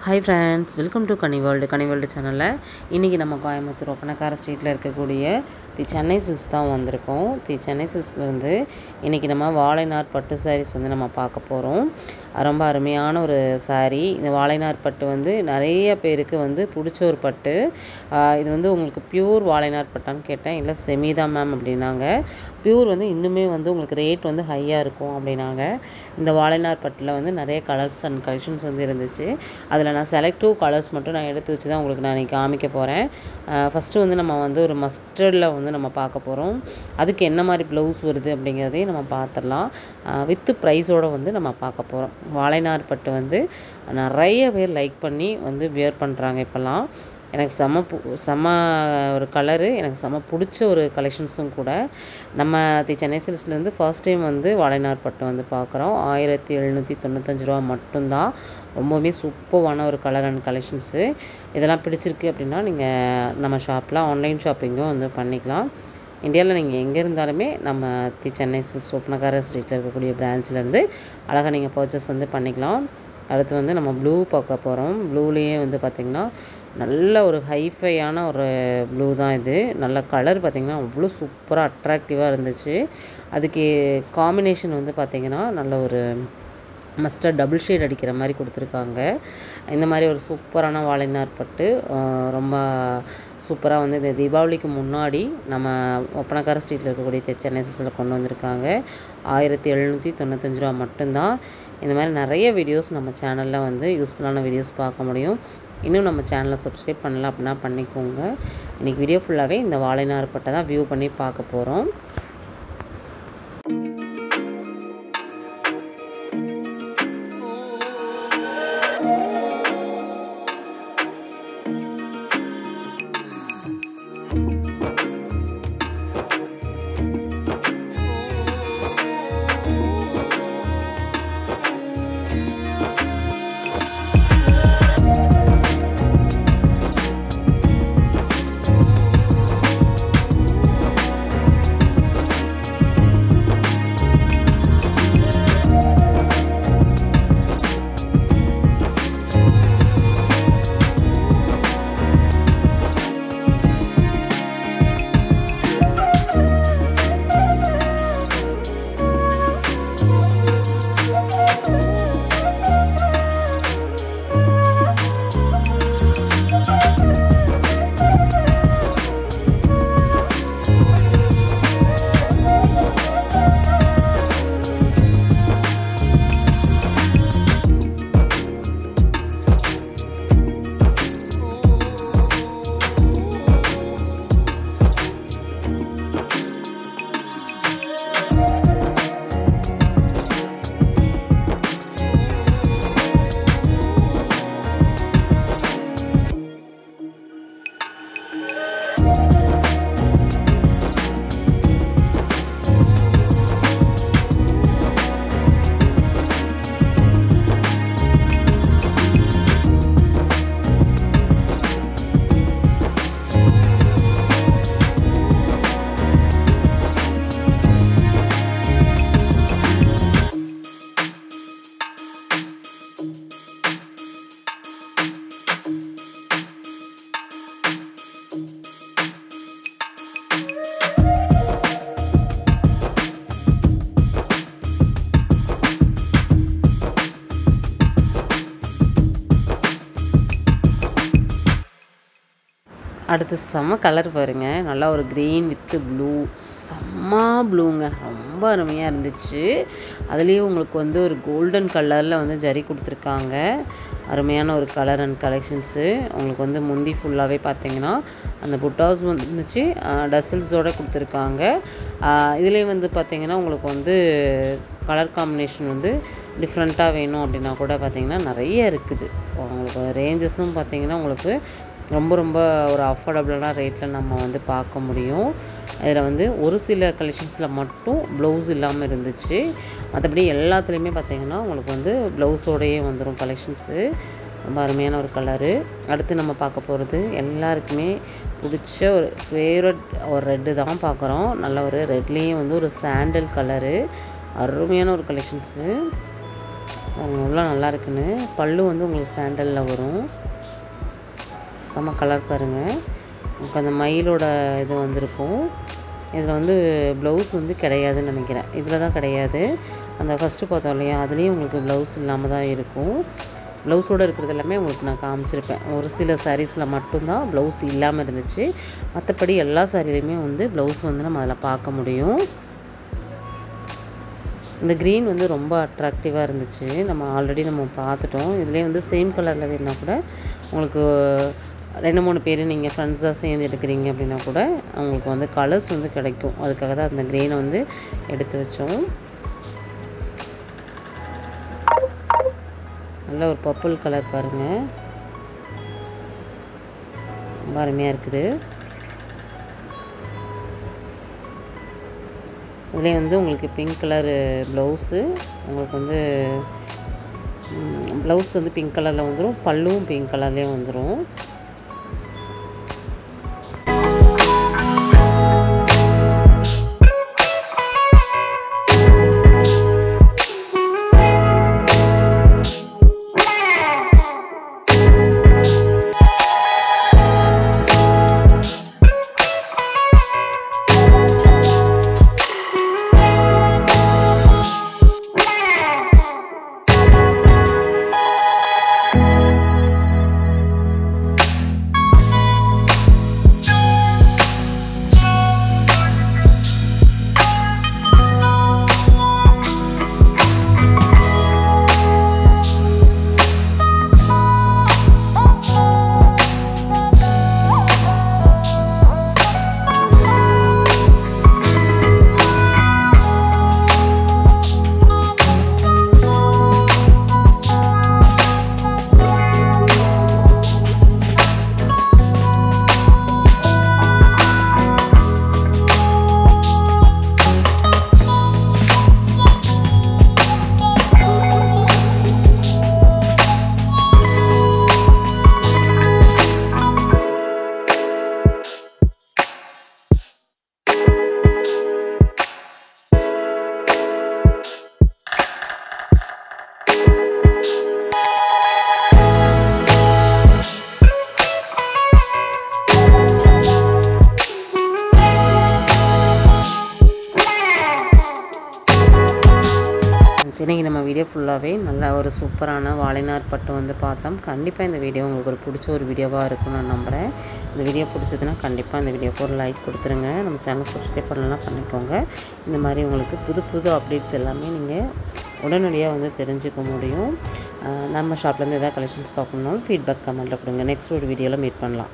Hi friends, welcome to Ghani world சேனலில் இன்றைக்கி நம்ம கோயம்புத்தூர் ஒப்பனக்கார ஸ்ட்ரீட்டில் இருக்கக்கூடிய தி சென்னை சில்க்ஸ் தான் வந்திருக்கோம். தி சென்னை சில்க்ஸ்லேருந்து இன்றைக்கி நம்ம வாழைநார் பட்டு சாரீஸ் வந்து நம்ம பார்க்க போகிறோம். ரொம்ப அருமையான ஒரு சாரீ. இந்த வாழைநார் பட்டு வந்து நிறைய பேருக்கு வந்து பிடிச்ச ஒரு பட்டு. இது வந்து உங்களுக்கு பியூர் வாழைநார் பட்டான்னு கேட்டேன். இல்லை செமி தான் மேம் அப்படின்னாங்க. பியூர் வந்து இன்னுமே வந்து உங்களுக்கு ரேட் வந்து ஹையாக இருக்கும் அப்படின்னாங்க. இந்த வாழைநார் பட்டில் வந்து நிறைய கலர்ஸ் அண்ட் கலெக்ஷன்ஸ் வந்து இருந்துச்சு. அதில் நான் செலக்டிவ் கலர்ஸ் மட்டும் நான் எடுத்து வச்சு தான் உங்களுக்கு நான் இன்றைக்கி காமிக்க போகிறேன். ஃபஸ்ட்டு வந்து நம்ம வந்து ஒரு மஸ்டர்டில் வந்து நம்ம பார்க்க போகிறோம். அதுக்கு என்ன மாதிரி ப்ளவுஸ் வருது அப்படிங்கிறதையும் நம்ம பார்த்துடலாம். வித் ப்ரைஸோடு வந்து நம்ம பார்க்க போகிறோம். வாழைநார் பட்டு வந்து நிறைய பேர் லைக் பண்ணி வந்து வியர் பண்ணுறாங்க. இப்போல்லாம் எனக்கு செம்ம ஒரு கலரு, எனக்கு செம்ம பிடிச்ச ஒரு கலெக்ஷன்ஸும் கூட. நம்ம தி சென்னை சில்க்ஸ்லேருந்து ஃபர்ஸ்ட் டைம் வந்து வாழைநார் பட்டு வந்து பார்க்குறோம். 1795 ரூபா மட்டும்தான். ரொம்பவுமே சூப்பரான ஒரு கலர் அண்ட் கலெக்ஷன்ஸு. இதெல்லாம் பிடிச்சிருக்கு அப்படின்னா நீங்கள் நம்ம ஷாப்பில் ஆன்லைன் ஷாப்பிங்கும் வந்து பண்ணிக்கலாம். இந்தியாவில் நீங்கள் எங்கே இருந்தாலுமே நம்ம தி சென்னை சில்க்ஸ் ஒப்பனக்கார ஸ்ட்ரீட்டில் இருக்கக்கூடிய பிரான்ச்லேருந்து அழகாக நீங்கள் பர்ச்சேஸ் வந்து பண்ணிக்கலாம். அடுத்து வந்து நம்ம ப்ளூ பார்க்க போகிறோம். ப்ளூலேயே வந்து பார்த்திங்கன்னா நல்ல ஒரு ஹைஃபையான ஒரு ப்ளூ தான் இது. நல்ல கலர் பார்த்திங்கன்னா அவ்வளோ சூப்பராக அட்ராக்டிவாக இருந்துச்சு. அதுக்கு காம்பினேஷன் வந்து பார்த்திங்கன்னா நல்ல ஒரு மஸ்டர்ட் டபுள் ஷேட் அடிக்கிற மாதிரி கொடுத்துருக்காங்க. இந்த மாதிரி ஒரு சூப்பரான வாழைநார் பட்டு ரொம்ப சூப்பராக வந்து இந்த தீபாவளிக்கு முன்னாடி நம்ம ஒப்பனக்கார ஸ்ட்ரீட்டில் இருக்கக்கூடிய சென்னை சில்க்ஸில் கொண்டு வந்திருக்காங்க. 1795 ரூபா மட்டும்தான். இந்த மாதிரி நிறைய வீடியோஸ் நம்ம சேனலில் வந்து யூஸ்ஃபுல்லான வீடியோஸ் பார்க்க முடியும். இன்னும் நம்ம சேனலை சப்ஸ்கிரைப் பண்ணல அப்படின்னா பண்ணிக்கோங்க. இன்றைக்கி வீடியோ ஃபுல்லாகவே இந்த வாழைநார் பட்டை தான் வியூ பண்ணி பார்க்க போகிறோம். அடுத்து செம்ம கலர் பாருங்கள். நல்லா ஒரு க்ரீன் வித்து ப்ளூ, செம்ம ப்ளூங்க, ரொம்ப அருமையாக இருந்துச்சு. அதுலேயும் உங்களுக்கு வந்து ஒரு கோல்டன் கலரில் வந்து ஜரி கொடுத்துருக்காங்க. அருமையான ஒரு கலர் அண்ட் கலெக்ஷன்ஸு. உங்களுக்கு வந்து முந்தி ஃபுல்லாகவே பார்த்திங்கன்னா அந்த புட்டாஸ் வந்துச்சு, டசில்ஸோடு கொடுத்துருக்காங்க. இதுலேயும் வந்து பார்த்திங்கன்னா உங்களுக்கு வந்து கலர் காம்பினேஷன் வந்து டிஃப்ரெண்ட்டாக வேணும் அப்படின்னா கூட பார்த்திங்கன்னா நிறைய இருக்குது. உங்களுக்கு ரேஞ்சஸும் பார்த்திங்கன்னா உங்களுக்கு ரொம்ப ஒரு அஃபோர்டபுளான ரேட்டில் நம்ம வந்து பார்க்க முடியும். இதில் வந்து ஒரு சில கலெக்ஷன்ஸில் மட்டும் ப்ளவுஸ் இல்லாமல் இருந்துச்சு. மற்றபடி எல்லாத்துலேயுமே பார்த்திங்கன்னா உங்களுக்கு வந்து ப்ளவுஸோடையே வந்துடும் கலெக்ஷன்ஸு. ரொம்ப அருமையான ஒரு கலரு. அடுத்து நம்ம பார்க்க போகிறது எல்லாருக்குமே பிடிச்ச ஒரு ஃபேவரட் ஒரு ரெட்டு தான் பார்க்குறோம். நல்ல ஒரு ரெட்லேயும் வந்து ஒரு சாண்டல் கலரு, அருமையான ஒரு கலெக்ஷன்ஸு. எவ்வளோ நல்லா இருக்குன்னு. பல்லு வந்து உங்களுக்கு சாண்டலில் வரும். செம கலர் பாருங்கள். உங்களுக்கு அந்த மயிலோட இது வந்திருக்கும். இதில் வந்து ப்ளவுஸ் வந்து கிடையாதுன்னு நினைக்கிறேன். இதில் தான் கிடையாது. அந்த ஃபஸ்ட்டு பார்த்தோம் இல்லையா, அதுலேயும் உங்களுக்கு ப்ளவுஸ் இல்லாமல் தான் இருக்கும். ப்ளவுஸோடு இருக்கிறது எல்லாமே உங்களுக்கு நான் காமிச்சிருப்பேன். ஒரு சில சாரீஸில் மட்டும்தான் ப்ளவுஸ் இல்லாமல் இருந்துச்சு. மற்றபடி எல்லா சாரிலையுமே வந்து ப்ளவுஸ் வந்து நம்ம அதில் பார்க்க முடியும். இந்த க்ரீன் வந்து ரொம்ப அட்ராக்டிவாக இருந்துச்சு. நம்ம ஆல்ரெடி நம்ம பார்த்துட்டோம். இதுலேயே வந்து சேம் கலரில் வேணுன்னா கூட உங்களுக்கு 2-3 பேர் நீங்கள் ஃப்ரெண்ட்ஸாக சேர்ந்து எடுக்கிறீங்க அப்படின்னா கூட அவங்களுக்கு வந்து கலர்ஸ் வந்து கிடைக்கும். அதுக்காக தான் அந்த க்ரீனை வந்து எடுத்து வச்சோம். நல்ல ஒரு பர்பிள் கலர் பாருங்கள், ரொம்ப அருமையாக இருக்குது. இதுலேயே வந்து உங்களுக்கு பிங்க் கலர் ப்ளவுஸு, உங்களுக்கு வந்து ப்ளவுஸ் வந்து பிங்க் கலரில் வந்துடும். பல்லுவும் பிங்க் கலர்லேயே வந்துடும். இன்றைக்கி நம்ம வீடியோ ஃபுல்லாகவே நல்ல ஒரு சூப்பரான வாழைநார் பட்டு வந்து பார்த்தோம். கண்டிப்பாக இந்த வீடியோ உங்களுக்கு ஒரு பிடிச்ச ஒரு வீடியோவாக இருக்கும்னு நான் நம்புகிறேன். இந்த வீடியோ பிடிச்சதுன்னா கண்டிப்பாக இந்த வீடியோக்கு ஒரு லைக் கொடுத்துருங்க. நம்ம சேனல் சப்ஸ்கிரைப் பண்ணலாம் பண்ணிக்கோங்க. இந்த மாதிரி உங்களுக்கு புது புது அப்டேட்ஸ் எல்லாமே நீங்கள் உடனடியாக வந்து தெரிஞ்சுக்க முடியும். நம்ம ஷாப்லேருந்து எதாவது கலெக்ஷன்ஸ் பார்க்கணுன்னாலும் ஃபீட்பேக் கமெண்ட்டில் கொடுங்க. நெக்ஸ்ட் ஒரு வீடியோவில் மீட் பண்ணலாம்.